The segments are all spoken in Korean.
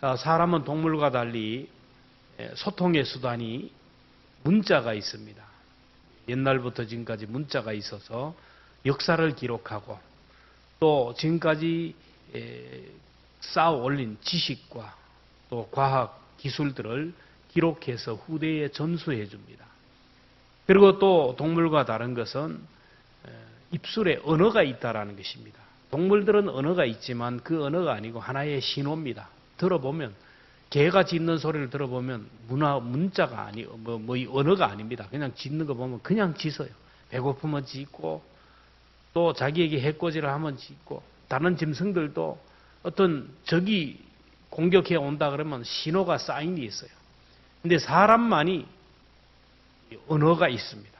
사람은 동물과 달리 소통의 수단이 문자가 있습니다. 옛날부터 지금까지 문자가 있어서 역사를 기록하고 또 지금까지 쌓아 올린 지식과 또 과학 기술들을 기록해서 후대에 전수해 줍니다. 그리고 또 동물과 다른 것은 입술에 언어가 있다라는 것입니다. 동물들은 언어가 있지만 그 언어가 아니고 하나의 신호입니다. 들어보면 개가 짖는 소리를 들어보면 문자가 언어가 아닙니다. 그냥 짖는 거 보면 그냥 짖어요. 배고프면 짖고 또 자기에게 해코지를 하면 짖고 다른 짐승들도 어떤 적이 공격해 온다 그러면 신호가 사인이 있어요. 근데 사람만이 언어가 있습니다.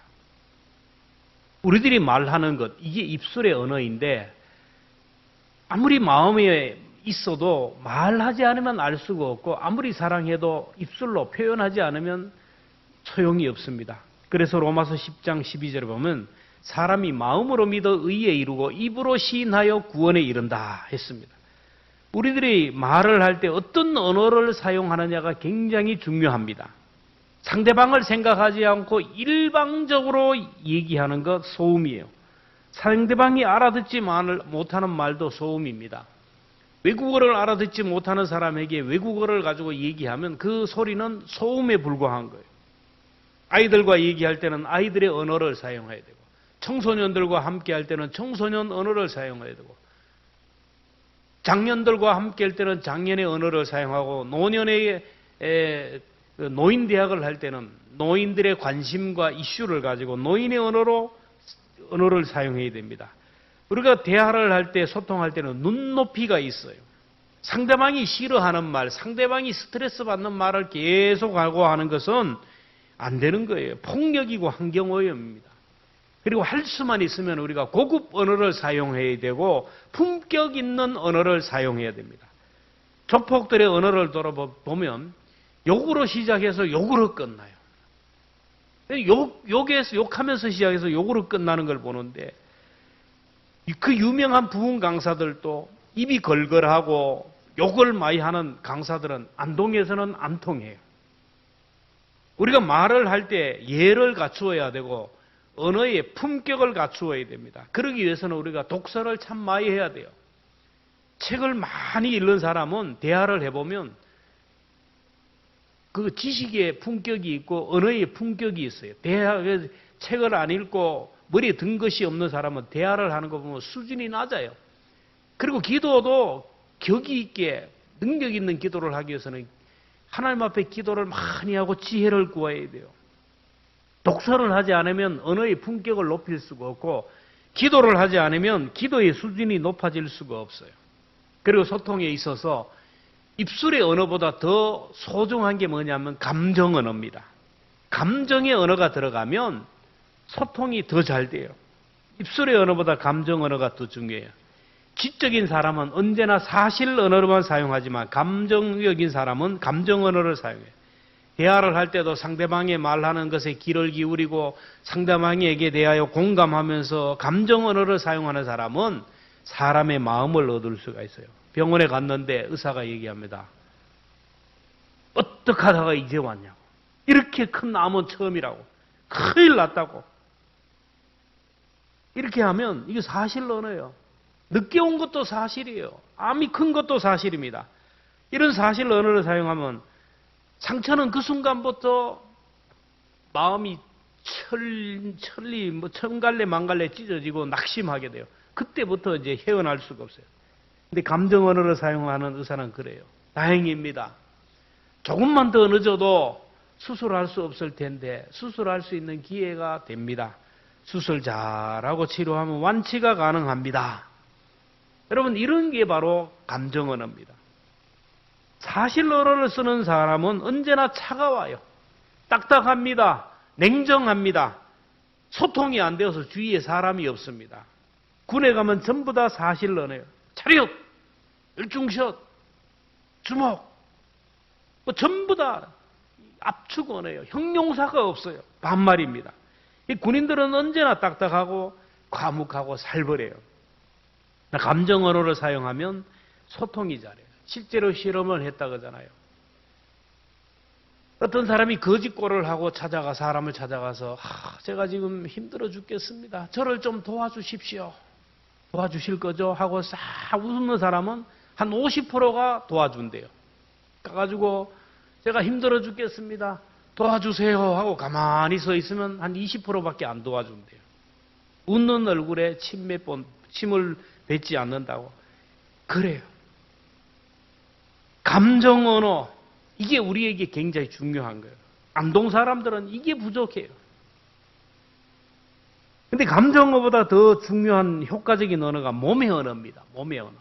우리들이 말하는 것, 이게 입술의 언어인데 아무리 마음에 있어도 말하지 않으면 알 수가 없고 아무리 사랑해도 입술로 표현하지 않으면 소용이 없습니다. 그래서 로마서 10장 12절에 보면 사람이 마음으로 믿어 의에 이르고 입으로 시인하여 구원에 이른다 했습니다. 우리들이 말을 할 때 어떤 언어를 사용하느냐가 굉장히 중요합니다. 상대방을 생각하지 않고 일방적으로 얘기하는 것 소음이에요. 상대방이 알아듣지 못하는 말도 소음입니다. 외국어를 알아듣지 못하는 사람에게 외국어를 가지고 얘기하면 그 소리는 소음에 불과한 거예요. 아이들과 얘기할 때는 아이들의 언어를 사용해야 되고 청소년들과 함께 할 때는 청소년 언어를 사용해야 되고 장년들과 함께 할 때는 장년의 언어를 사용하고 노년의 노인대학을 할 때는 노인들의 관심과 이슈를 가지고 노인의 언어를 사용해야 됩니다. 우리가 대화를 할 때 소통할 때는 눈높이가 있어요. 상대방이 싫어하는 말, 상대방이 스트레스 받는 말을 계속 하고 하는 것은 안 되는 거예요. 폭력이고 환경오염입니다. 그리고 할 수만 있으면 우리가 고급 언어를 사용해야 되고 품격 있는 언어를 사용해야 됩니다. 조폭들의 언어를 돌아보면 욕으로 시작해서 욕으로 끝나요. 욕하면서 시작해서 욕으로 끝나는 걸 보는데 그 유명한 부흥 강사들도 입이 걸걸하고 욕을 많이 하는 강사들은 안동에서는 안 통해요. 우리가 말을 할 때 예를 갖추어야 되고 언어의 품격을 갖추어야 됩니다. 그러기 위해서는 우리가 독서를 참 많이 해야 돼요. 책을 많이 읽는 사람은 대화를 해보면 그 지식의 품격이 있고 언어의 품격이 있어요. 책을 안 읽고 머리에 든 것이 없는 사람은 대화를 하는 거 보면 수준이 낮아요. 그리고 기도도 격이 있게 능력 있는 기도를 하기 위해서는 하나님 앞에 기도를 많이 하고 지혜를 구해야 돼요. 독서를 하지 않으면 언어의 품격을 높일 수가 없고 기도를 하지 않으면 기도의 수준이 높아질 수가 없어요. 그리고 소통에 있어서 입술의 언어보다 더 소중한 게 뭐냐면 감정 언어입니다. 감정의 언어가 들어가면 소통이 더 잘 돼요. 입술의 언어보다 감정 언어가 더 중요해요. 지적인 사람은 언제나 사실 언어로만 사용하지만 감정적인 사람은 감정 언어를 사용해요. 대화를 할 때도 상대방의 말하는 것에 귀를 기울이고 상대방에게 대하여 공감하면서 감정 언어를 사용하는 사람은 사람의 마음을 얻을 수가 있어요. 병원에 갔는데 의사가 얘기합니다. 어떻게 하다가 이제 왔냐고. 이렇게 큰 암은 처음이라고. 큰일 났다고. 이렇게 하면 이게 사실 언어예요. 늦게 온 것도 사실이에요. 암이 큰 것도 사실입니다. 이런 사실 언어를 사용하면 상처는 그 순간부터 마음이 천갈래 만갈래 찢어지고 낙심하게 돼요. 그때부터 이제 헤어날 수가 없어요. 근데 감정 언어를 사용하는 의사는 그래요. 다행입니다. 조금만 더 늦어도 수술할 수 없을 텐데 수술할 수 있는 기회가 됩니다. 수술 잘하고 치료하면 완치가 가능합니다. 여러분 이런 게 바로 감정 언어입니다. 사실 언어를 쓰는 사람은 언제나 차가워요. 딱딱합니다. 냉정합니다. 소통이 안 되어서 주위에 사람이 없습니다. 군에 가면 전부 다 사실 언어예요. 차렷, 일중샷, 주목, 전부 다 압축 언어예요. 형용사가 없어요. 반말입니다. 이 군인들은 언제나 딱딱하고 과묵하고 살벌해요. 감정 언어를 사용하면 소통이 잘해요. 실제로 실험을 했다 그러잖아요. 어떤 사람이 거짓골을 하고 사람을 찾아가서 제가 지금 힘들어 죽겠습니다. 저를 좀 도와주십시오. 도와주실 거죠? 하고 싹 웃는 사람은 한 50%가 도와준대요. 가가지고 제가 힘들어 죽겠습니다. 도와주세요 하고 가만히 서 있으면 한 20%밖에 안 도와준대요. 웃는 얼굴에 침을 뱉지 않는다고. 그래요. 감정 언어, 이게 우리에게 굉장히 중요한 거예요. 안동 사람들은 이게 부족해요. 근데 감정 언어보다 더 중요한 효과적인 언어가 몸의 언어입니다. 몸의 언어.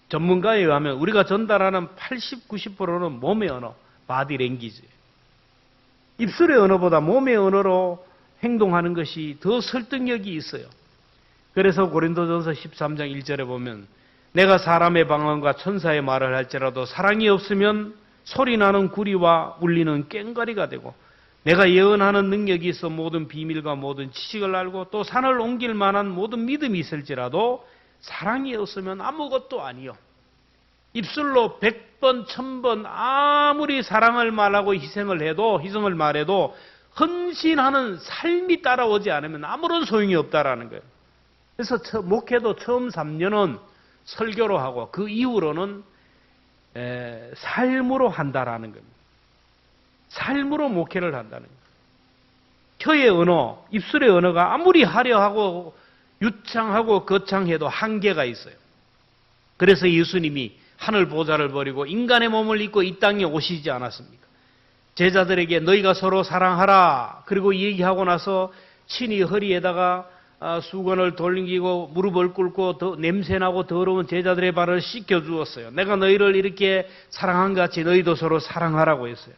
전문가에 의하면 우리가 전달하는 80, 90%는 몸의 언어, 바디 랭귀지. 입술의 언어보다 몸의 언어로 행동하는 것이 더 설득력이 있어요. 그래서 고린도전서 13장 1절에 보면 내가 사람의 방언과 천사의 말을 할지라도 사랑이 없으면 소리나는 구리와 울리는 꽹과리가 되고 내가 예언하는 능력이 있어 모든 비밀과 모든 지식을 알고 또 산을 옮길 만한 모든 믿음이 있을지라도 사랑이 없으면 아무것도 아니요. 입술로 100번, 1000번 아무리 사랑을 말하고 희생을 말해도 헌신하는 삶이 따라오지 않으면 아무런 소용이 없다라는 거예요. 그래서 목회도 처음 3년은 설교로 하고 그 이후로는 삶으로 한다라는 겁니다. 삶으로 목회를 한다는 거예요. 혀의 언어, 입술의 언어가 아무리 화려하고 유창하고 거창해도 한계가 있어요. 그래서 예수님이 하늘 보좌를 버리고 인간의 몸을 입고 이 땅에 오시지 않았습니까? 제자들에게 너희가 서로 사랑하라. 그리고 얘기하고 나서 친히 허리에다가 수건을 돌리고 무릎을 꿇고 냄새나고 더러운 제자들의 발을 씻겨주었어요. 내가 너희를 이렇게 사랑한 것 같이 너희도 서로 사랑하라고 했어요.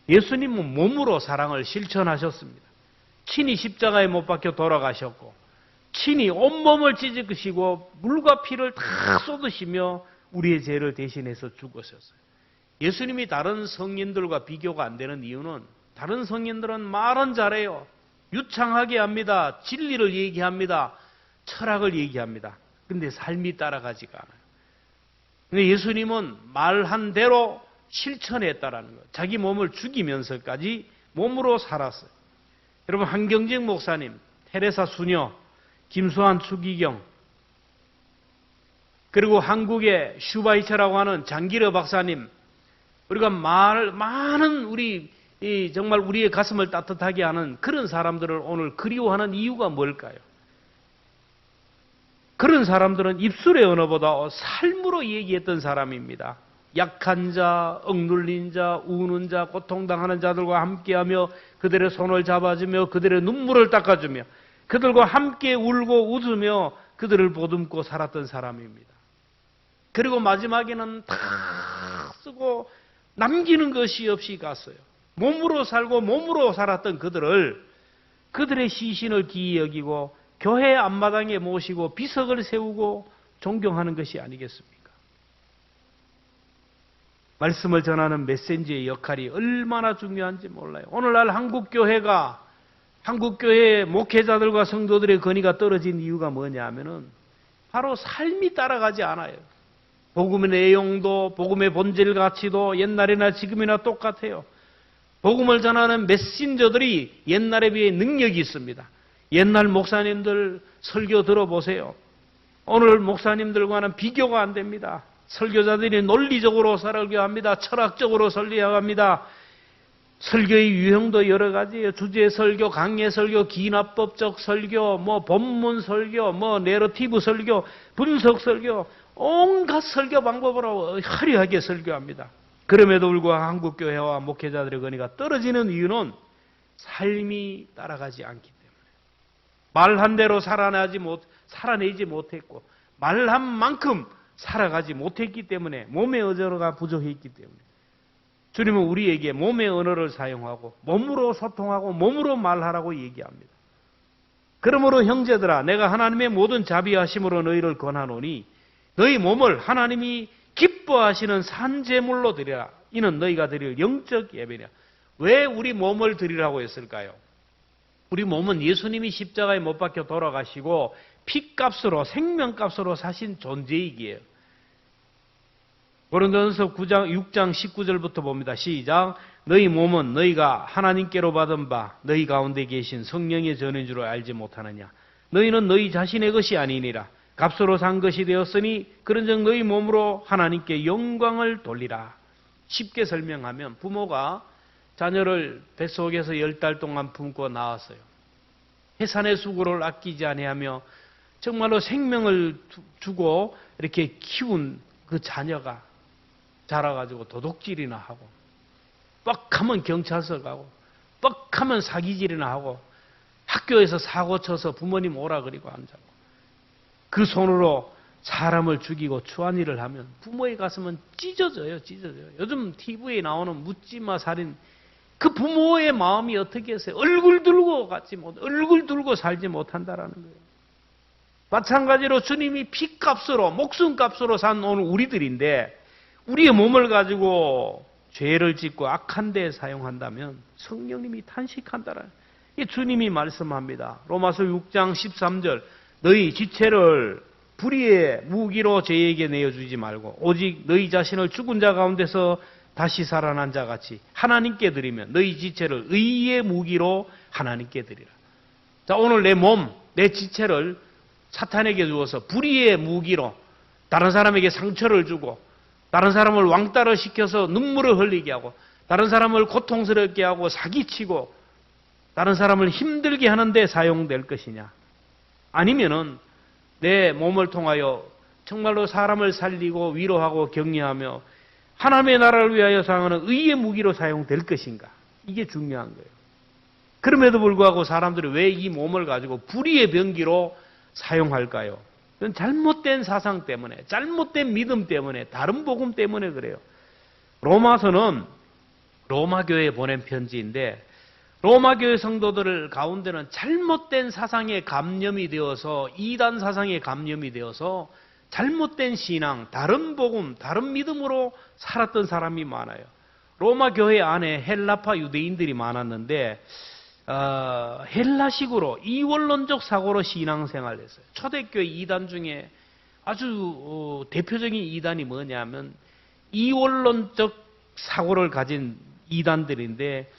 예수님은 몸으로 사랑을 실천하셨습니다. 친히 십자가에 못 박혀 돌아가셨고 친히 온몸을 찢으시고 물과 피를 다 쏟으시며 우리의 죄를 대신해서 죽으셨어요. 예수님이 다른 성인들과 비교가 안 되는 이유는 다른 성인들은 말은 잘해요. 유창하게 합니다. 진리를 얘기합니다. 철학을 얘기합니다. 근데 삶이 따라가지가 않아요. 근데 예수님은 말한 대로 실천했다라는 거예요. 자기 몸을 죽이면서까지 몸으로 살았어요. 여러분 한경직 목사님, 테레사 수녀, 김수환 추기경, 그리고 한국의 슈바이처라고 하는 장기려 박사님, 우리가 많은 정말 우리의 가슴을 따뜻하게 하는 그런 사람들을 오늘 그리워하는 이유가 뭘까요? 그런 사람들은 입술의 언어보다 삶으로 얘기했던 사람입니다. 약한 자, 억눌린 자, 우는 자, 고통당하는 자들과 함께하며 그들의 손을 잡아주며 그들의 눈물을 닦아주며 그들과 함께 울고 웃으며 그들을 보듬고 살았던 사람입니다. 그리고 마지막에는 다 쓰고 남기는 것이 없이 갔어요. 몸으로 살고 몸으로 살았던 그들의 시신을 기이 여기고 교회 앞마당에 모시고 비석을 세우고 존경하는 것이 아니겠습니까? 말씀을 전하는 메신저의 역할이 얼마나 중요한지 몰라요. 오늘날 한국교회의 목회자들과 성도들의 권위가 떨어진 이유가 뭐냐 하면은 바로 삶이 따라가지 않아요. 복음의 내용도 복음의 본질 가치도 옛날이나 지금이나 똑같아요. 복음을 전하는 메신저들이 옛날에 비해 능력이 있습니다. 옛날 목사님들 설교 들어보세요. 오늘 목사님들과는 비교가 안 됩니다. 설교자들이 논리적으로 설교합니다. 철학적으로 설교합니다. 설교의 유형도 여러 가지예요. 주제 설교, 강해 설교, 기납법적 설교, 본문 설교, 내러티브 설교, 분석 설교, 온갖 설교 방법으로 화려하게 설교합니다. 그럼에도 불구하고 한국교회와 목회자들의 권위가 떨어지는 이유는 삶이 따라가지 않기 때문에. 말한 대로 살아내지 못했고 말한 만큼 살아가지 못했기 때문에 몸의 언어가 부족했기 때문에 주님은 우리에게 몸의 언어를 사용하고 몸으로 소통하고 몸으로 말하라고 얘기합니다. 그러므로 형제들아 내가 하나님의 모든 자비하심으로 너희를 권하노니 너희 몸을 하나님이 기뻐하시는 산제물로 드리라. 이는 너희가 드릴 영적 예배냐. 왜 우리 몸을 드리라고 했을까요? 우리 몸은 예수님이 십자가에 못 박혀 돌아가시고 피값으로 생명값으로 사신 존재이기에 고린도전서 6장 19절부터 봅니다. 시작. 너희 몸은 너희가 하나님께로 받은 바 너희 가운데 계신 성령의 전인 줄 알지 못하느냐. 너희는 너희 자신의 것이 아니니라. 값으로 산 것이 되었으니 그런즉 너희 몸으로 하나님께 영광을 돌리라. 쉽게 설명하면 부모가 자녀를 뱃속에서 10달 동안 품고 낳았어요. 해산의 수고를 아끼지 아니하며 정말로 생명을 주고 이렇게 키운 그 자녀가 자라가지고 도둑질이나 하고 뻑하면 경찰서 가고 뻑하면 사기질이나 하고 학교에서 사고 쳐서 부모님 오라 그리고 앉아고 그 손으로 사람을 죽이고 추한 일을 하면 부모의 가슴은 찢어져요. 요즘 TV에 나오는 묻지마 살인, 그 부모의 마음이 어떻게 했어요? 얼굴 들고 살지 못한다라는 거예요. 마찬가지로 주님이 피값으로 목숨값으로 산 오늘 우리들인데 우리의 몸을 가지고 죄를 짓고 악한 데에 사용한다면 성령님이 탄식한다라는, 이 주님이 말씀합니다. 로마서 6장 13절 너희 지체를 불의의 무기로 죄에게 내어주지 말고 오직 너희 자신을 죽은 자 가운데서 다시 살아난 자 같이 하나님께 드리면 너희 지체를 의의 무기로 하나님께 드리라. 자, 오늘 내 몸, 내 지체를 사탄에게 주어서 불의의 무기로 다른 사람에게 상처를 주고 다른 사람을 왕따를 시켜서 눈물을 흘리게 하고 다른 사람을 고통스럽게 하고 사기치고 다른 사람을 힘들게 하는데 사용될 것이냐, 아니면은 내 몸을 통하여 정말로 사람을 살리고 위로하고 격려하며 하나님의 나라를 위하여 사용하는 의의 무기로 사용될 것인가, 이게 중요한 거예요. 그럼에도 불구하고 사람들이 왜 이 몸을 가지고 불의의 병기로 사용할까요? 그건 잘못된 사상 때문에, 잘못된 믿음 때문에, 다른 복음 때문에 그래요. 로마서는 로마 교회에 보낸 편지인데 로마 교회 성도들 가운데는 잘못된 사상에 감염이 되어서, 이단 사상에 감염이 되어서 잘못된 신앙, 다른 복음, 다른 믿음으로 살았던 사람이 많아요. 로마 교회 안에 헬라파 유대인들이 많았는데 헬라식으로 이원론적 사고로 신앙생활을 했어요. 초대교회 이단 중에 아주 대표적인 이단이 뭐냐면 이원론적 사고를 가진 이단들인데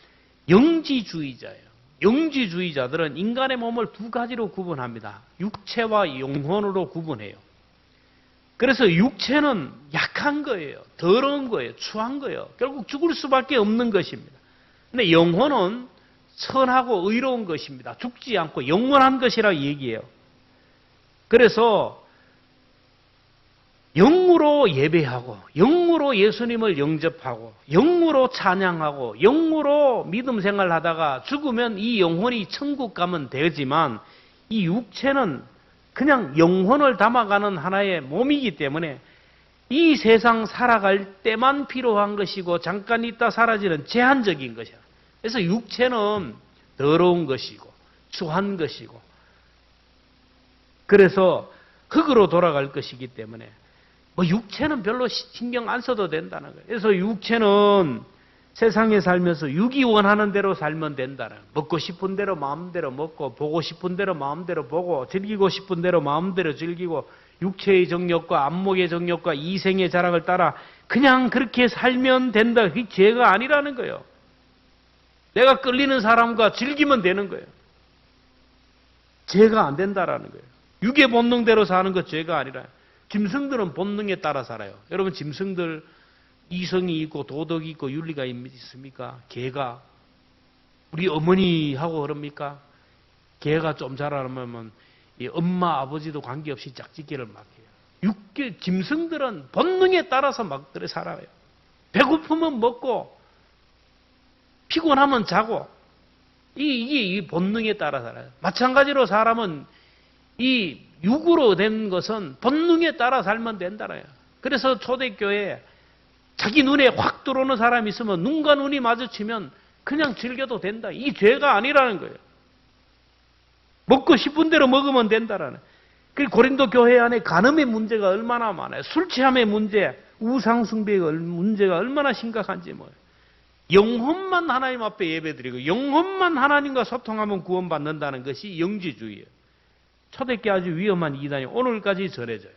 영지주의자예요. 영지주의자들은 인간의 몸을 두 가지로 구분합니다. 육체와 영혼으로 구분해요. 그래서 육체는 약한 거예요. 더러운 거예요. 추한 거예요. 결국 죽을 수밖에 없는 것입니다. 근데 영혼은 선하고 의로운 것입니다. 죽지 않고 영원한 것이라 얘기해요. 그래서 영으로 예배하고 영으로 예수님을 영접하고 영으로 찬양하고 영으로 믿음 생활하다가 죽으면 이 영혼이 천국 가면 되지만 이 육체는 그냥 영혼을 담아가는 하나의 몸이기 때문에 이 세상 살아갈 때만 필요한 것이고 잠깐 있다 사라지는 제한적인 것이야. 그래서 육체는 더러운 것이고 추한 것이고 그래서 흙으로 돌아갈 것이기 때문에 육체는 별로 신경 안 써도 된다는 거예요. 그래서 육체는 세상에 살면서 육이 원하는 대로 살면 된다는 거예요. 먹고 싶은 대로 마음대로 먹고 보고 싶은 대로 마음대로 보고 즐기고 싶은 대로 마음대로 즐기고 육체의 정욕과 안목의 정욕과 이생의 자랑을 따라 그냥 그렇게 살면 된다. 그게 죄가 아니라는 거예요. 내가 끌리는 사람과 즐기면 되는 거예요. 죄가 안 된다라는 거예요. 육의 본능대로 사는 것 죄가 아니라. 짐승들은 본능에 따라 살아요. 여러분 짐승들 이성이 있고 도덕이 있고 윤리가 있습니까? 개가 우리 어머니하고 그럽니까? 개가 좀 자라면 엄마 아버지도 관계없이 짝짓기를 막 해요. 짐승들은 본능에 따라서 막 그래 살아요. 배고프면 먹고 피곤하면 자고 이 본능에 따라 살아요. 마찬가지로 사람은 이 육으로 된 것은 본능에 따라 살면 된다라요. 그래서 초대교회에 자기 눈에 확 들어오는 사람이 있으면 눈과 눈이 마주치면 그냥 즐겨도 된다. 이 죄가 아니라는 거예요. 먹고 싶은 대로 먹으면 된다라는. 그리고 고린도 교회 안에 간음의 문제가 얼마나 많아요. 술 취함의 문제, 우상 숭배의 문제가 얼마나 심각한지 뭐예요. 영혼만 하나님 앞에 예배드리고 영혼만 하나님과 소통하면 구원받는다는 것이 영지주의예요. 초대교회 아주 위험한 이단이 오늘까지 전해져요.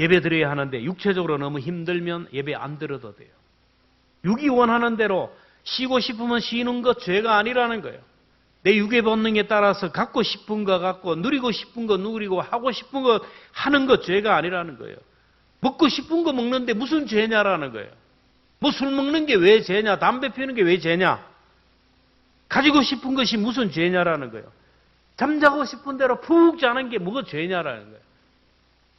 예배 드려야 하는데 육체적으로 너무 힘들면 예배 안 드려도 돼요. 육이 원하는 대로 쉬고 싶으면 쉬는 것 죄가 아니라는 거예요. 내 육의 본능에 따라서 갖고 싶은 거 갖고 누리고 싶은 거 누리고 하고 싶은 거 하는 것 죄가 아니라는 거예요. 먹고 싶은 거 먹는데 무슨 죄냐라는 거예요. 뭐 술 먹는 게 왜 죄냐? 담배 피우는 게 왜 죄냐? 가지고 싶은 것이 무슨 죄냐라는 거예요. 잠자고 싶은 대로 푹 자는 게 뭐가 죄냐라는 거예요.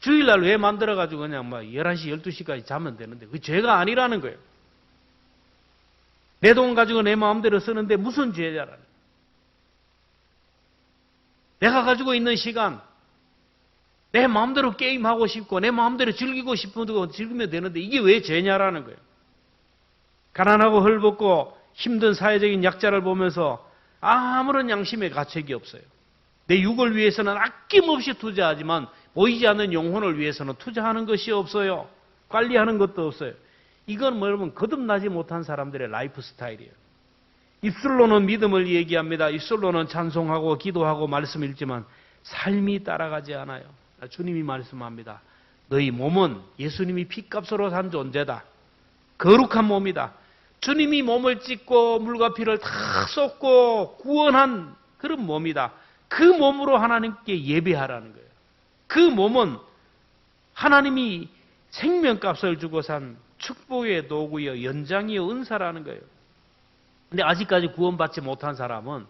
주일날 왜 만들어가지고 그냥 막 11시, 12시까지 자면 되는데 그 죄가 아니라는 거예요. 내 돈 가지고 내 마음대로 쓰는데 무슨 죄냐라는 거예요. 내가 가지고 있는 시간, 내 마음대로 게임하고 싶고 내 마음대로 즐기고 싶은 거 즐기면 되는데 이게 왜 죄냐라는 거예요. 가난하고 헐벗고 힘든 사회적인 약자를 보면서 아무런 양심의 가책이 없어요. 내 육을 위해서는 아낌없이 투자하지만 보이지 않는 영혼을 위해서는 투자하는 것이 없어요. 관리하는 것도 없어요. 이건 뭐 여러분 거듭나지 못한 사람들의 라이프 스타일이에요. 입술로는 믿음을 얘기합니다. 입술로는 찬송하고 기도하고 말씀 읽지만 삶이 따라가지 않아요. 주님이 말씀합니다. 너희 몸은 예수님이 피값으로 산 존재다. 거룩한 몸이다. 주님이 몸을 찢고 물과 피를 다 쏟고 구원한 그런 몸이다. 그 몸으로 하나님께 예배하라는 거예요. 그 몸은 하나님이 생명값을 주고 산 축복의 도구여 연장이여 은사라는 거예요. 근데 아직까지 구원받지 못한 사람은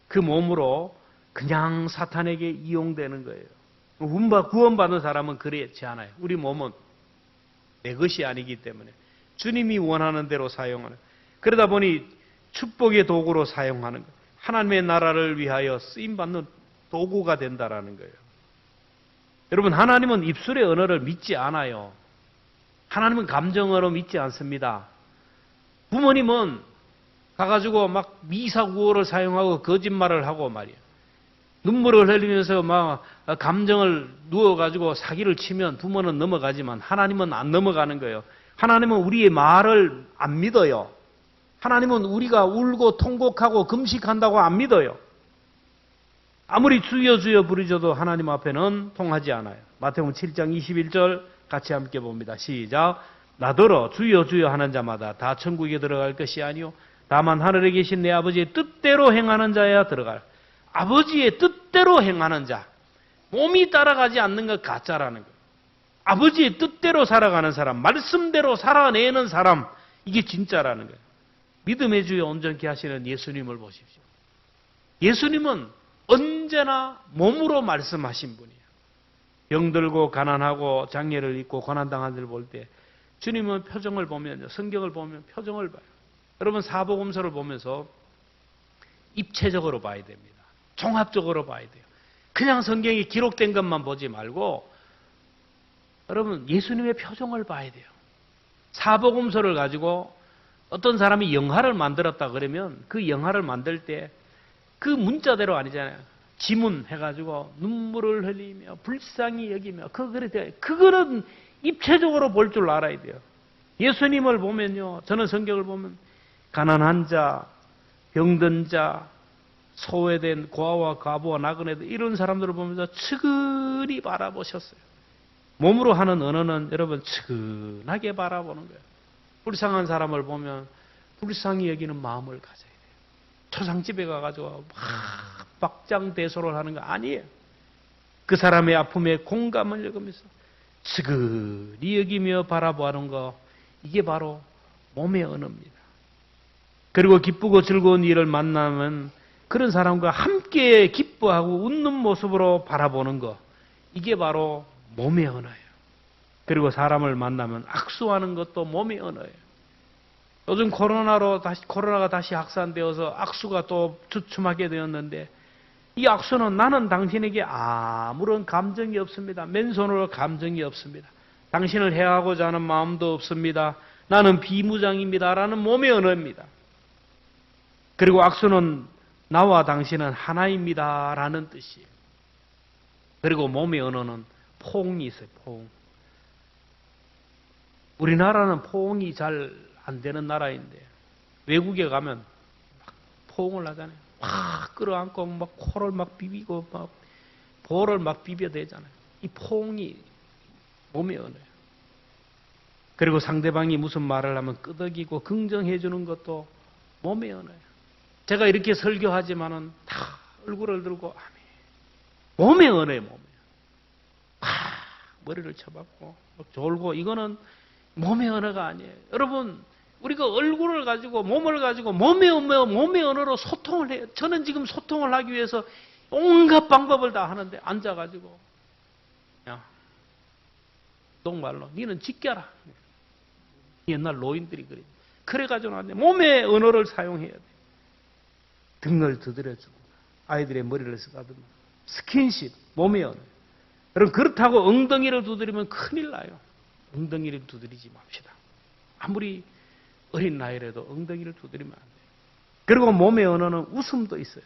그 몸으로 그냥 사탄에게 이용되는 거예요. 구원받은 사람은 그렇지 않아요. 우리 몸은 내 것이 아니기 때문에 주님이 원하는 대로 사용하는, 그러다 보니 축복의 도구로 사용하는 거예요. 하나님의 나라를 위하여 쓰임받는 도구가 된다라는 거예요. 여러분, 하나님은 입술의 언어를 믿지 않아요. 하나님은 감정 언어 믿지 않습니다. 부모님은 가가지고 막 미사구호를 사용하고 거짓말을 하고 말이에요. 눈물을 흘리면서 막 감정을 누워가지고 사기를 치면 부모는 넘어가지만 하나님은 안 넘어가는 거예요. 하나님은 우리의 말을 안 믿어요. 하나님은 우리가 울고 통곡하고 금식한다고 안 믿어요. 아무리 주여 주여 부르셔도 하나님 앞에는 통하지 않아요. 마태복음 7장 21절 같이 함께 봅니다. 시작. 나더러 주여 주여 하는 자마다 다 천국에 들어갈 것이 아니요 다만 하늘에 계신 내 아버지의 뜻대로 행하는 자야 들어갈. 아버지의 뜻대로 행하는 자. 몸이 따라가지 않는 것 가짜라는 거예요. 아버지의 뜻대로 살아가는 사람, 말씀대로 살아내는 사람, 이게 진짜라는 거예요. 믿음의 주여 온전케 하시는 예수님을 보십시오. 예수님은 언제나 몸으로 말씀하신 분이에요. 병들고 가난하고 장애를 입고 고난당한 자를 볼 때 주님은 표정을 보면, 성경을 보면 표정을 봐요. 여러분, 사복음서를 보면서 입체적으로 봐야 됩니다. 종합적으로 봐야 돼요. 그냥 성경이 기록된 것만 보지 말고 여러분, 예수님의 표정을 봐야 돼요. 사복음서를 가지고 어떤 사람이 영화를 만들었다 그러면 그 영화를 만들 때 그 문자대로 아니잖아요. 지문 해가지고 눈물을 흘리며 불쌍히 여기며 그거는 입체적으로 볼 줄 알아야 돼요. 예수님을 보면요, 저는 성경을 보면 가난한 자, 병든 자, 소외된 고아와 과부와 나그네들 이런 사람들을 보면서 측은히 바라보셨어요. 몸으로 하는 언어는 여러분 측은하게 바라보는 거예요. 불쌍한 사람을 보면 불쌍히 여기는 마음을 가져야 돼요. 초상집에 가가지고 막 박장대소를 하는 거 아니에요. 그 사람의 아픔에 공감을 여기면서 측은히 여기며 바라보는 거, 이게 바로 몸의 언어입니다. 그리고 기쁘고 즐거운 일을 만나면 그런 사람과 함께 기뻐하고 웃는 모습으로 바라보는 거, 이게 바로 몸의 언어예요. 그리고 사람을 만나면 악수하는 것도 몸의 언어예요. 요즘 코로나가 다시 확산되어서 악수가 또 주춤하게 되었는데, 이 악수는 나는 당신에게 아무런 감정이 없습니다. 맨손으로 감정이 없습니다. 당신을 해하고자 하는 마음도 없습니다. 나는 비무장입니다. 라는 몸의 언어입니다. 그리고 악수는 나와 당신은 하나입니다. 라는 뜻이에요. 그리고 몸의 언어는 포옹이 있어요. 포옹. 우리나라는 포옹이 잘 안 되는 나라인데 외국에 가면 막 포옹을 하잖아요. 막 끌어안고 막 코를 막 비비고 막 볼을 막 비벼대잖아요. 이 포옹이 몸의 언어예요. 그리고 상대방이 무슨 말을 하면 끄덕이고 긍정해 주는 것도 몸의 언어예요. 제가 이렇게 설교하지만은 다 얼굴을 들고 아멘. 몸의 언어예요, 몸의. 머리를 쳐박고 졸고 이거는 몸의 언어가 아니에요. 여러분, 우리가 얼굴을 가지고 몸을 가지고 몸의 언어로 소통을 해요. 저는 지금 소통을 하기 위해서 온갖 방법을 다 하는데 앉아가지고 야, 똥말로 니는 지켜라. 옛날 노인들이 그래가지고 나한테 몸의 언어를 사용해야 돼. 등을 두드려주고 아이들의 머리를 쓰다듬어 스킨십, 몸의 언어. 여러분, 그렇다고 엉덩이를 두드리면 큰일 나요. 엉덩이를 두드리지 맙시다. 아무리 어린 나이라도 엉덩이를 두드리면 안 돼요. 그리고 몸의 언어는 웃음도 있어요.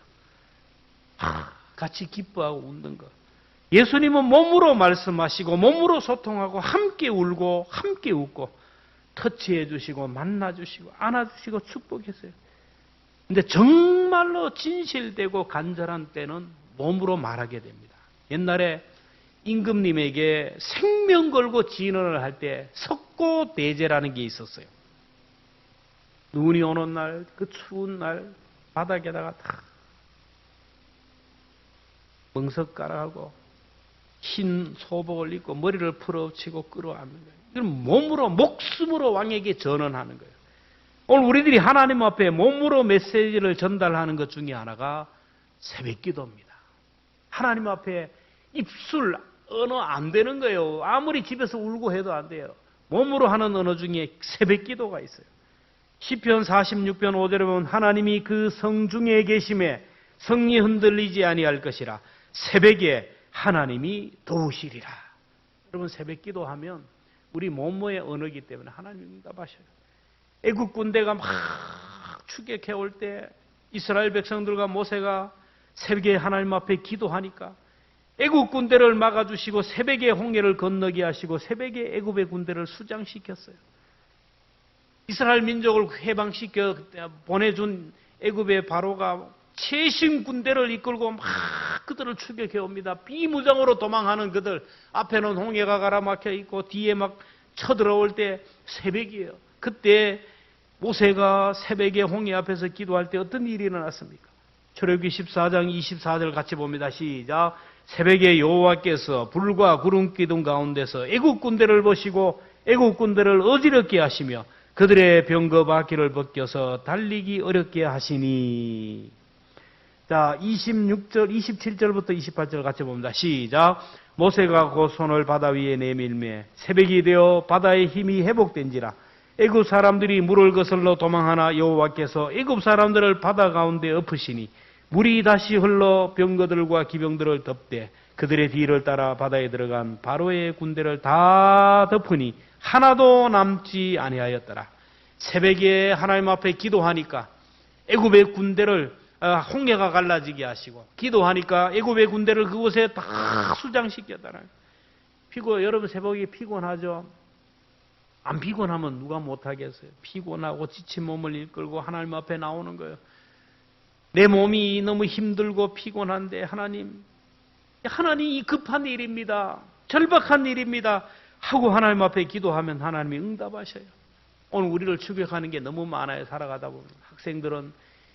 같이 기뻐하고 웃는 것. 예수님은 몸으로 말씀하시고 몸으로 소통하고 함께 울고 함께 웃고 터치해 주시고 만나 주시고 안아 주시고 축복했어요. 근데 정말로 진실되고 간절한 때는 몸으로 말하게 됩니다. 옛날에 임금님에게 생명 걸고 진언을 할 때 석고대제라는 게 있었어요. 눈이 오는 날, 그 추운 날 바닥에다가 다 멍석 깔아하고 흰 소복을 입고 머리를 풀어치고 끌어안는 거예요. 이건 몸으로, 목숨으로 왕에게 전언하는 거예요. 오늘 우리들이 하나님 앞에 몸으로 메시지를 전달하는 것 중에 하나가 새벽기도입니다. 하나님 앞에 입술 언어 안 되는 거예요. 아무리 집에서 울고 해도 안 돼요. 몸으로 하는 언어 중에 새벽기도가 있어요. 시편 46편 5절에 보면 하나님이 그 성중에 계심에 성이 흔들리지 아니할 것이라 새벽에 하나님이 도우시리라. 여러분, 새벽기도하면 우리 몸의 언어이기 때문에 하나님이 응답하셔요. 애국 군대가 막 추격해 올 때 이스라엘 백성들과 모세가 새벽에 하나님 앞에 기도하니까 애국 군대를 막아주시고 새벽에 홍해를 건너게 하시고 새벽에 애국의 군대를 수장시켰어요. 이스라엘 민족을 해방시켜 보내준 애국의 바로가 최신 군대를 이끌고 막 그들을 추격해 옵니다. 비무장으로 도망하는 그들 앞에는 홍해가 가라막혀 있고 뒤에 막 쳐들어올 때 새벽이에요. 그때 모세가 새벽에 홍해 앞에서 기도할 때 어떤 일이 일어났습니까? 출애굽기 14장 24절 같이 봅니다. 시작. 새벽에 여호와께서 불과 구름 기둥 가운데서 애국 군대를 보시고 애국 군대를 어지럽게 하시며 그들의 병거 바퀴를 벗겨서 달리기 어렵게 하시니. 자, 26절, 27절부터 28절 같이 봅니다. 시작. 모세가 그 손을 바다 위에 내밀매 새벽이 되어 바다의 힘이 회복된지라. 애굽 사람들이 물을 거슬러 도망하나 여호와께서 애굽 사람들을 바다 가운데 엎으시니 물이 다시 흘러 병거들과 기병들을 덮되 그들의 뒤를 따라 바다에 들어간 바로의 군대를 다 덮으니 하나도 남지 아니하였더라. 새벽에 하나님 앞에 기도하니까 애굽의 군대를 홍해가 갈라지게 하시고 기도하니까 애굽의 군대를 그곳에 다 수장시켰다는. 여러분 새벽에 피곤하죠? 안 피곤하면 누가 못하겠어요? 피곤하고 지친 몸을 이끌고 하나님 앞에 나오는 거예요. 내 몸이 너무 힘들고 피곤한데 하나님 이 급한 일입니다. 절박한 일입니다. 하고 하나님 앞에 기도하면 하나님이 응답하셔요. 오늘 우리를 추격하는 게 너무 많아요. 살아가다 보면. 학생들은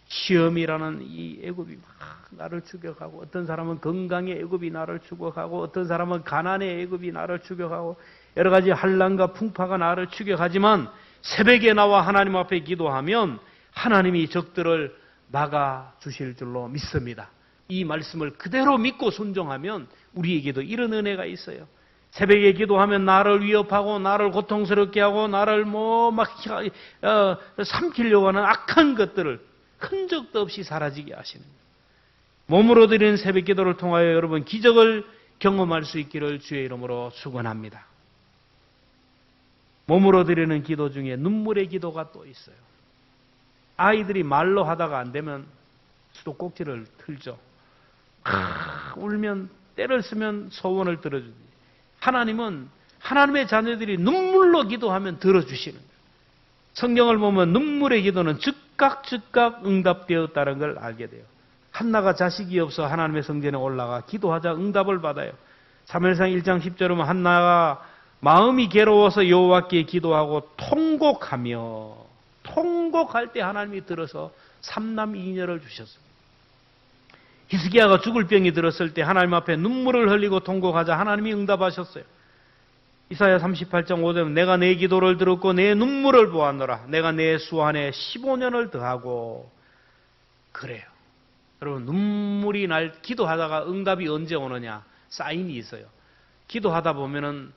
시험이라는 이 애굽이 막 나를 추격하고 어떤 사람은 건강의 애굽이 나를 추격하고 어떤 사람은 가난의 애굽이 나를 추격하고 여러 가지 환난과 풍파가 나를 추격하지만 새벽에 나와 하나님 앞에 기도하면 하나님이 적들을 막아주실 줄로 믿습니다. 이 말씀을 그대로 믿고 순종하면 우리에게도 이런 은혜가 있어요. 새벽에 기도하면 나를 위협하고 나를 고통스럽게 하고 나를 삼키려고 하는 악한 것들을 흔적도 없이 사라지게 하시는 거예요. 몸으로 드리는 새벽 기도를 통하여 여러분 기적을 경험할 수 있기를 주의 이름으로 축원합니다. 몸으로 드리는 기도 중에 눈물의 기도가 또 있어요. 아이들이 말로 하다가 안 되면 수도꼭지를 틀죠. 울면 때를 쓰면 소원을 들어주지. 하나님은 하나님의 자녀들이 눈물로 기도하면 들어주시는 거예요. 성경을 보면 눈물의 기도는 즉각 응답되었다는 걸 알게 돼요. 한나가 자식이 없어 하나님의 성전에 올라가 기도하자 응답을 받아요. 사무엘상 1장 10절에 보면 한나가 마음이 괴로워서 여호와께 기도하고 통곡할 때 하나님이 들어서 삼남 이녀를 주셨습니다. 히스기야가 죽을 병이 들었을 때 하나님 앞에 눈물을 흘리고 통곡하자 하나님이 응답하셨어요. 이사야 38장 5절 내가 내 기도를 들었고 내 눈물을 보았노라. 내가 내 수 안에 15년을 더하고. 그래요. 여러분, 눈물이 날 기도하다가 응답이 언제 오느냐? 사인이 있어요. 기도하다 보면은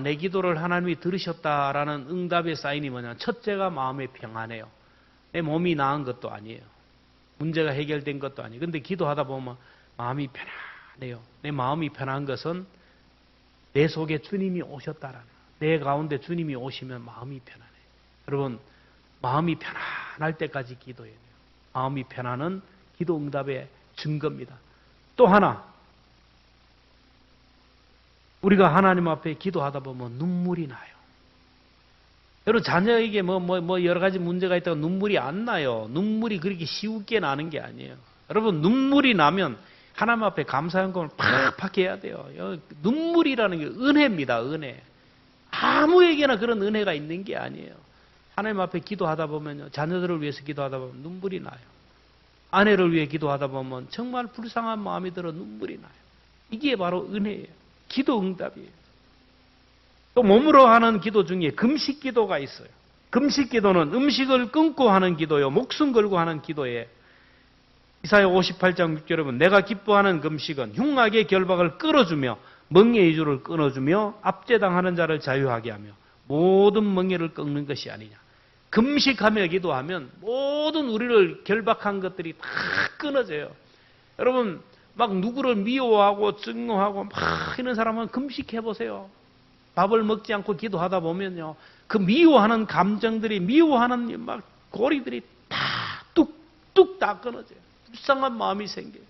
내 기도를 하나님이 들으셨다라는 응답의 사인이 뭐냐? 첫째가 마음의 평안해요. 내 몸이 나은 것도 아니에요. 문제가 해결된 것도 아니에요. 근데 기도하다 보면 마음이 편안해요. 내 마음이 편한 것은 내 속에 주님이 오셨다라는, 내 가운데 주님이 오시면 마음이 편안해요. 여러분, 마음이 편안할 때까지 기도해야 돼요. 마음이 편안은 기도 응답의 증거입니다. 또 하나, 우리가 하나님 앞에 기도하다 보면 눈물이 나요. 여러분, 자녀에게 여러 가지 문제가 있다고 눈물이 안 나요. 눈물이 그렇게 쉽게 나는 게 아니에요. 여러분, 눈물이 나면 하나님 앞에 감사연금을 팍팍 해야 돼요. 눈물이라는 게 은혜입니다. 은혜. 아무에게나 그런 은혜가 있는 게 아니에요. 하나님 앞에 기도하다 보면요, 자녀들을 위해서 기도하다 보면 눈물이 나요. 아내를 위해 기도하다 보면 정말 불쌍한 마음이 들어 눈물이 나요. 이게 바로 은혜예요. 기도 응답이에요. 또 몸으로 하는 기도 중에 금식 기도가 있어요. 금식 기도는 음식을 끊고 하는 기도요, 목숨 걸고 하는 기도예요. 이사야 58장 6절에 보면 내가 기뻐하는 금식은 흉악의 결박을 끌어주며 멍에의 줄을 끊어주며 압제당하는 자를 자유하게 하며 모든 멍에를 끊는 것이 아니냐. 금식하며 기도하면 모든 우리를 결박한 것들이 다 끊어져요. 여러분, 막 누구를 미워하고 증오하고 막 이런 사람은 금식해보세요. 밥을 먹지 않고 기도하다 보면요, 그 미워하는 감정들이, 미워하는 막 고리들이 다 뚝뚝 다 끊어져요. 불쌍한 마음이 생겨요.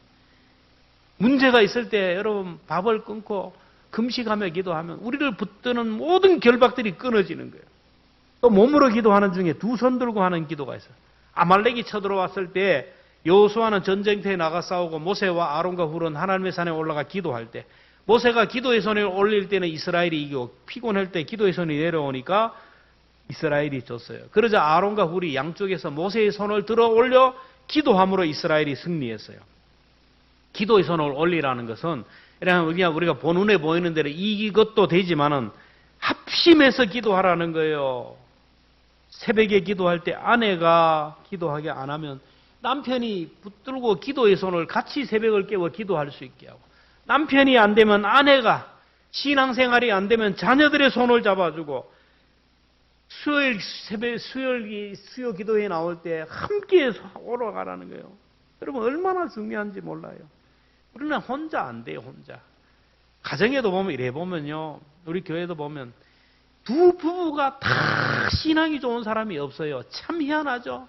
문제가 있을 때 여러분 밥을 끊고 금식하며 기도하면 우리를 붙드는 모든 결박들이 끊어지는 거예요. 또 몸으로 기도하는 중에 두 손 들고 하는 기도가 있어요. 아말렉이 쳐들어왔을 때 여호수아는 전쟁터에 나가 싸우고 모세와 아론과 훌은 하나님의 산에 올라가 기도할 때, 모세가 기도의 손을 올릴 때는 이스라엘이 이기고 피곤할 때 기도의 손이 내려오니까 이스라엘이 졌어요. 그러자 아론과 훌이 양쪽에서 모세의 손을 들어 올려 기도함으로 이스라엘이 승리했어요. 기도의 손을 올리라는 것은 그냥 우리가 본눈에 보이는 대로 이것도 되지만은 합심해서 기도하라는 거예요. 새벽에 기도할 때 아내가 기도하게 안 하면 남편이 붙들고 기도의 손을 같이 새벽을 깨워 기도할 수 있게 하고, 남편이 안 되면 아내가, 신앙생활이 안 되면 자녀들의 손을 잡아주고, 수요 기도회 나올 때 함께 올라가라는 거예요. 여러분, 얼마나 중요한지 몰라요. 우리는 혼자 안 돼요, 혼자. 가정에도 보면, 이래 보면요, 우리 교회도 보면 두 부부가 다 신앙이 좋은 사람이 없어요. 참 희한하죠.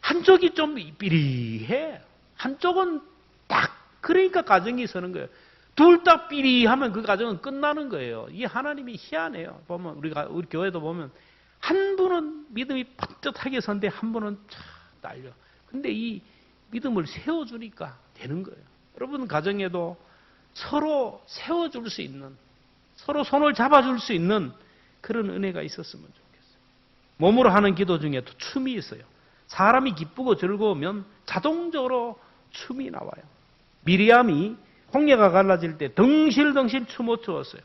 한쪽이 좀 삐리해. 한쪽은 딱, 그러니까 가정이 서는 거예요. 둘 다 삐리하면 그 가정은 끝나는 거예요. 이게 하나님이 희한해요. 보면 우리 교회도 보면 한 분은 믿음이 팥듯하게 선데 한 분은 참 딸려. 근데 이 믿음을 세워주니까 되는 거예요. 여러분 가정에도 서로 세워줄 수 있는, 서로 손을 잡아줄 수 있는 그런 은혜가 있었으면 좋겠어요. 몸으로 하는 기도 중에 또 춤이 있어요. 사람이 기쁘고 즐거우면 자동적으로 춤이 나와요. 미리암이 홍해가 갈라질 때 덩실덩실 춤을 추었어요.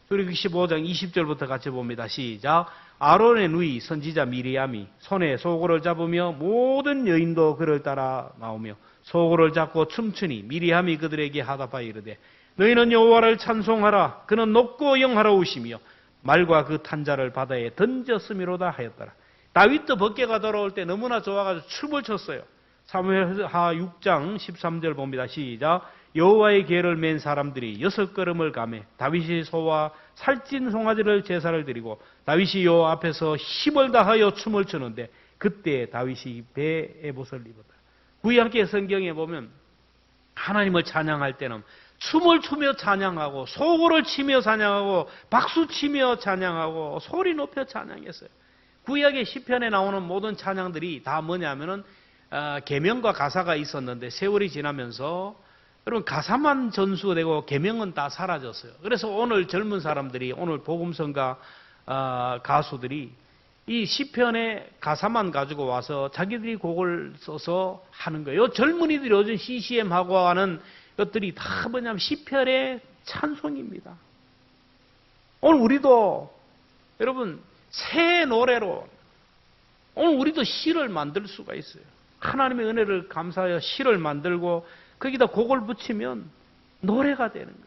출애굽기 15장 20절부터 같이 봅니다. 시작. 아론의 누이 선지자 미리암이 손에 소고를 잡으며 모든 여인도 그를 따라 나오며 소고를 잡고 춤추니 미리암이 그들에게 하답하여 이르되 너희는 여호와를 찬송하라. 그는 높고 영화로우시며 말과 그 탄자를 바다에 던졌음이로다 하였더라. 다윗도 벗개가 돌아올 때 너무나 좋아가지고 춤을 췄어요. 사무엘하 6장 13절 봅니다. 시작. 여호와의 계를 맨 사람들이 6걸음을 가매 다윗이 소와 살찐 송아지를 제사를 드리고 다윗이 여호와 앞에서 힘을 다하여 춤을 추는데 그때 다윗이 베에봇을 입었다. 구약의 성경에 보면 하나님을 찬양할 때는 춤을 추며 찬양하고 소고를 치며 찬양하고 박수 치며 찬양하고 소리 높여 찬양했어요. 구약의 시편에 나오는 모든 찬양들이 다 뭐냐면은 계명과 가사가 있었는데 세월이 지나면서 여러분 가사만 전수되고 계명은 다 사라졌어요. 그래서 오늘 젊은 사람들이 오늘 복음성가 가수들이 이 시편의 가사만 가지고 와서 자기들이 곡을 써서 하는 거예요. 젊은이들이 요즘 CCM하고 하는 것들이 다 뭐냐면 시편의 찬송입니다. 오늘 우리도 여러분 새 노래로 오늘 우리도 시를 만들 수가 있어요. 하나님의 은혜를 감사하여 시를 만들고 거기다 곡을 붙이면 노래가 되는 거예요.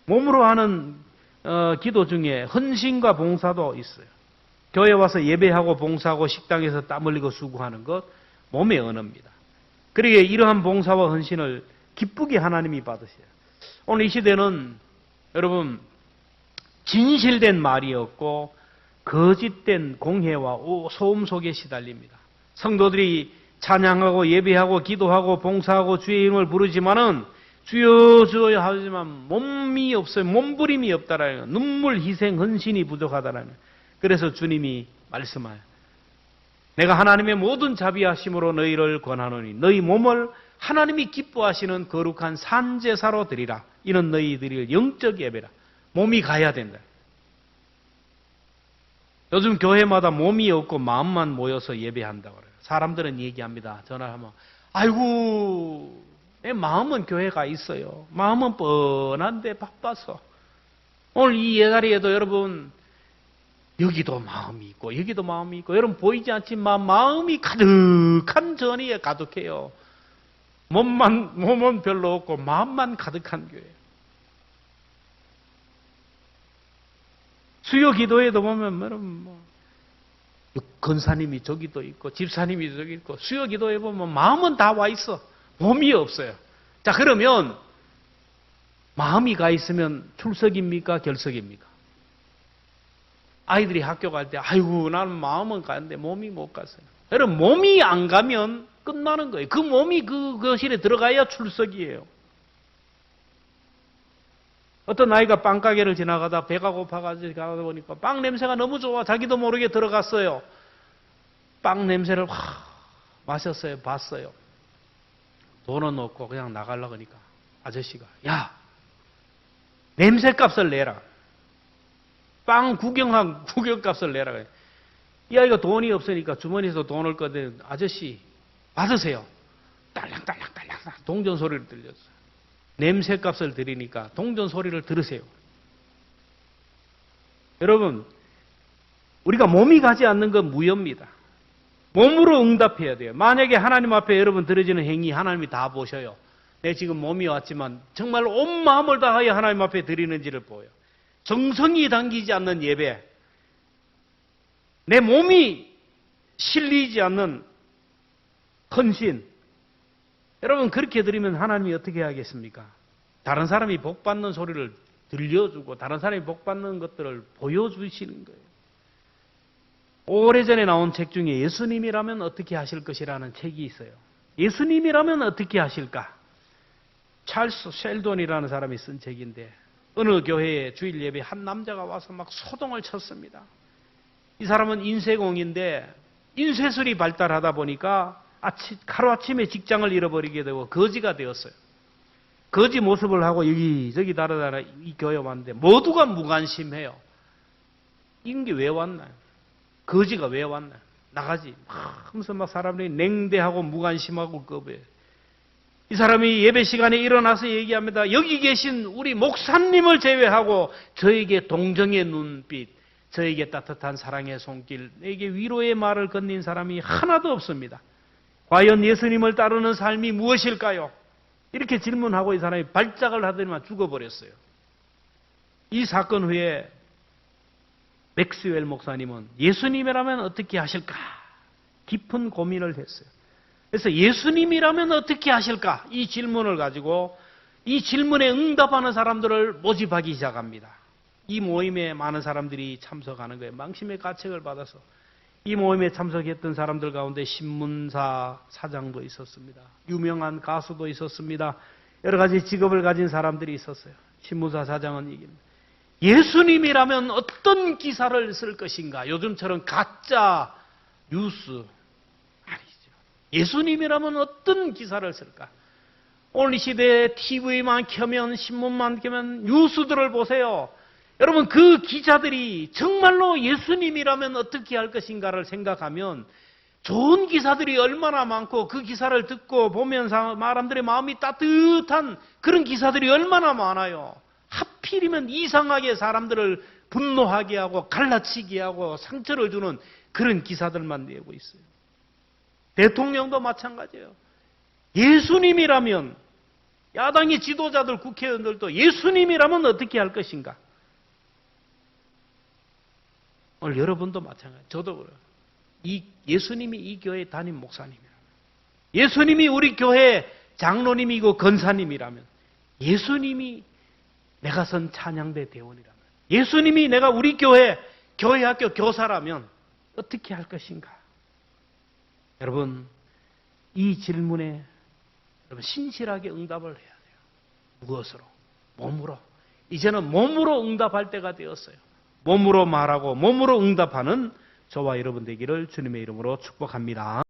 몸으로 하는 기도 중에 헌신과 봉사도 있어요. 교회 와서 예배하고 봉사하고 식당에서 땀 흘리고 수고하는 것 몸의 언어입니다. 그러기에 이러한 봉사와 헌신을 기쁘게 하나님이 받으셔요. 오늘 이 시대는 여러분 진실된 말이 없고 거짓된 공해와 소음 속에 시달립니다. 성도들이 찬양하고 예배하고 기도하고 봉사하고 주의 이름을 부르지만은 주여 주여 하지만 몸이 없어요. 몸부림이 없다라는 거예요. 눈물 희생 헌신이 부족하다라는 거예요. 그래서 주님이 말씀하여 내가 하나님의 모든 자비하심으로 너희를 권하노니 너희 몸을 하나님이 기뻐하시는 거룩한 산제사로 드리라. 이는 너희들이 영적 예배라. 몸이 가야 된다. 요즘 교회마다 몸이 없고 마음만 모여서 예배한다고 그래요. 사람들은 얘기합니다. 전화하면 아이고 내 마음은 교회가 있어요. 마음은 뻔한데 바빠서. 오늘 이 예자리에도 여러분 여기도 마음이 있고 여기도 마음이 있고 여러분 보이지 않지만 마음이 가득한 전이에 가득해요. 몸은 별로 없고 마음만 가득한 교회. 수요 기도에도 보면 여러분 권사님이 저기도 있고 집사님이 저기 있고 수요 기도에 보면 마음은 다 와 있어. 몸이 없어요. 자 그러면 마음이 가 있으면 출석입니까? 결석입니까? 아이들이 학교 갈 때 아이고 나는 마음은 가는데 몸이 못 갔어요. 여러분 몸이 안 가면 끝나는 거예요. 그 몸이 그 거실에 들어가야 출석이에요. 어떤 아이가 빵가게를 지나가다 배가 고파가지고 가다 보니까 빵 냄새가 너무 좋아. 자기도 모르게 들어갔어요. 빵 냄새를 마셨어요. 봤어요. 돈은 없고 그냥 나가려고 하니까 아저씨가 야 냄새값을 내라. 빵 구경값을 내라. 이 아이가 돈이 없으니까 주머니에서 돈을 꺼내 아저씨 받으세요. 딸랑딸랑딸랑 동전 소리를 들렸어요. 냄새값을 드리니까 동전 소리를 들으세요. 여러분 우리가 몸이 가지 않는 건 무효입니다. 몸으로 응답해야 돼요. 만약에 하나님 앞에 여러분 드려지는 행위 하나님이 다 보셔요. 내 지금 몸이 왔지만 정말 온 마음을 다하여 하나님 앞에 드리는지를 보여요. 정성이 담기지 않는 예배, 내 몸이 실리지 않는 헌신, 여러분 그렇게 드리면 하나님이 어떻게 하겠습니까? 다른 사람이 복받는 소리를 들려주고 다른 사람이 복받는 것들을 보여주시는 거예요. 오래전에 나온 책 중에 예수님이라면 어떻게 하실 것이라는 책이 있어요. 예수님이라면 어떻게 하실까? 찰스 셸돈이라는 사람이 쓴 책인데 어느 교회에 주일 예배 한 남자가 와서 막 소동을 쳤습니다. 이 사람은 인쇄공인데 인쇄술이 발달하다 보니까 하루아침에 직장을 잃어버리게 되고 거지가 되었어요. 거지 모습을 하고 여기저기 다르다라 이 교회에 왔는데 모두가 무관심해요. 이런 게 왜 왔나요? 거지가 왜 왔나요? 나가지. 하면서 막 사람들이 냉대하고 무관심하고 겁해요. 이 사람이 예배 시간에 일어나서 얘기합니다. 여기 계신 우리 목사님을 제외하고 저에게 동정의 눈빛, 저에게 따뜻한 사랑의 손길, 내게 위로의 말을 건넨 사람이 하나도 없습니다. 과연 예수님을 따르는 삶이 무엇일까요? 이렇게 질문하고 이 사람이 발작을 하더니만 죽어버렸어요. 이 사건 후에 맥스웰 목사님은 예수님이라면 어떻게 하실까? 깊은 고민을 했어요. 그래서 예수님이라면 어떻게 하실까? 이 질문을 가지고 이 질문에 응답하는 사람들을 모집하기 시작합니다. 이 모임에 많은 사람들이 참석하는 거예요. 망심의 가책을 받아서. 이 모임에 참석했던 사람들 가운데 신문사 사장도 있었습니다. 유명한 가수도 있었습니다. 여러 가지 직업을 가진 사람들이 있었어요. 신문사 사장은 얘기합니다. 예수님이라면 어떤 기사를 쓸 것인가? 요즘처럼 가짜 뉴스 아니죠. 예수님이라면 어떤 기사를 쓸까? 오늘 이 시대에 TV만 켜면, 신문만 켜면 뉴스들을 보세요. 여러분, 그 기자들이 정말로 예수님이라면 어떻게 할 것인가를 생각하면 좋은 기사들이 얼마나 많고, 그 기사를 듣고 보면서 사람들의 마음이 따뜻한 그런 기사들이 얼마나 많아요. 하필이면 이상하게 사람들을 분노하게 하고 갈라치게 하고 상처를 주는 그런 기사들만 내고 있어요. 대통령도 마찬가지예요. 예수님이라면, 야당의 지도자들, 국회의원들도 예수님이라면 어떻게 할 것인가? 오늘 여러분도 마찬가지예요. 저도 그래요. 예수님이 이 교회 담임 목사님이라면, 예수님이 우리 교회 장로님이고 권사님이라면, 예수님이 내가 선 찬양대 대원이라면, 예수님이 내가 우리 교회 학교 교사라면 어떻게 할 것인가? 여러분, 이 질문에 여러분 신실하게 응답을 해야 돼요. 무엇으로? 몸으로. 이제는 몸으로 응답할 때가 되었어요. 몸으로 말하고 몸으로 응답하는 저와 여러분 되기를 주님의 이름으로 축복합니다.